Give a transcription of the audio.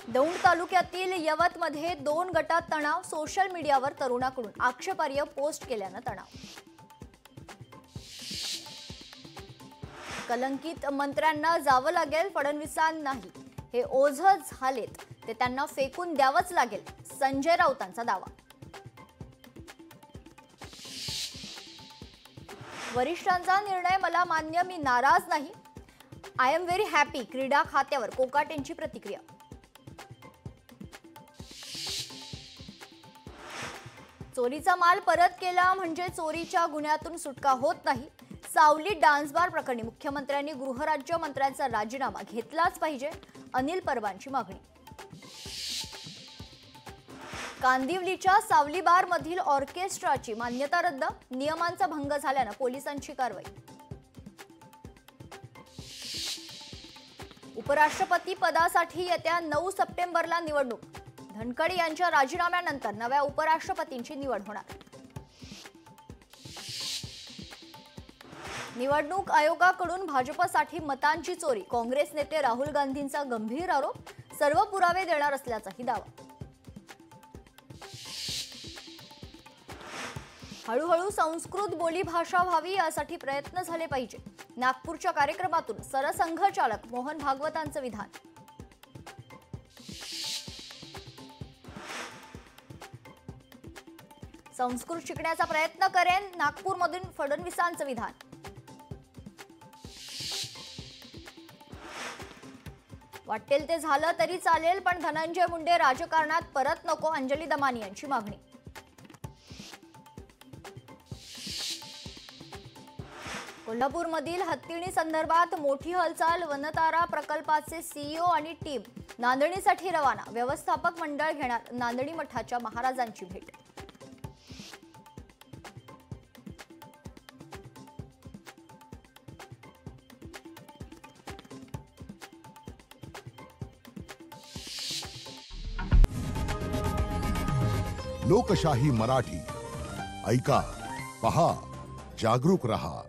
दौंड तालुक्यातील यवतमध्ये 2 गटात तणाव, सोशल मीडियावर तरुणाकडून आक्षेपार्ह पोस्ट केल्यानं तणाव। कलंकित मंत्र्यांना जावं लागेल, फडणवीसांनाही हे ओझं झालेत ते त्यांना फेकून द्यावंच लागेल, संजय राऊतांचा दावा। वरिष्ठांचा निर्णय मला मान्य, मी नाराज नाही, आय एम व्हेरी हॅपी, क्रीडा खात्यावर कोकाटेंची प्रतिक्रिया। चोरीचा माल परत केला म्हणजे चोरीच्या गुन्ह्यातून सुटका होत नाही। सावली डान्स बार प्रकरणी मुख्यमंत्र्यांनी गृहराज्य मंत्र्यांचा राजीनामा घेतलाच पाहिजे, अनिल परबांची मागणी। कांदिवलीच्या सावली बार मधील ऑर्केस्ट्राची मान्यता रद्द, नियमांचा भंग झाल्यानं पोलिसांची कारवाई। उपराष्ट्रपती पदासाठी येत्या 9 सप्टेंबरला निवडणूक, धनखड यांच्या राजीनाम्यानंतर नव्या उपराष्ट्रपतींची निवड होणार। निवडणूक आयोगाकडून भाजपसाठी मतांची चोरी, काँग्रेस नेते राहुल गांधींचा गंभीर आरोप, सर्व पुरावे देणार असल्याचाही दावा। हळूहळू संस्कृत बोलीभाषा व्हावी यासाठी प्रयत्न झाले पाहिजे, नागपूरच्या कार्यक्रमातून सरसंघचालक मोहन भागवतांचं विधान। संस्कृत शिकण्याचा प्रयत्न करेन, नागपूरमधून फडणवीसांचं विधान। वाटेल ते झालं तरी चालेल, पण धनंजय मुंडे राजकारणात परत नको, अंजली दमानी यांची मागणी। कोल्हापूरमधील हत्तीणी संदर्भात मोठी हालचाल, वनतारा प्रकल्पाचे सीईओ आणि टीम नांदणीसाठी रवाना, व्यवस्थापक मंडळ घेणार नांदणी मठाच्या महाराजांची भेट। लोकशाही मराठी ऐका, पहा, जागरूक रहा।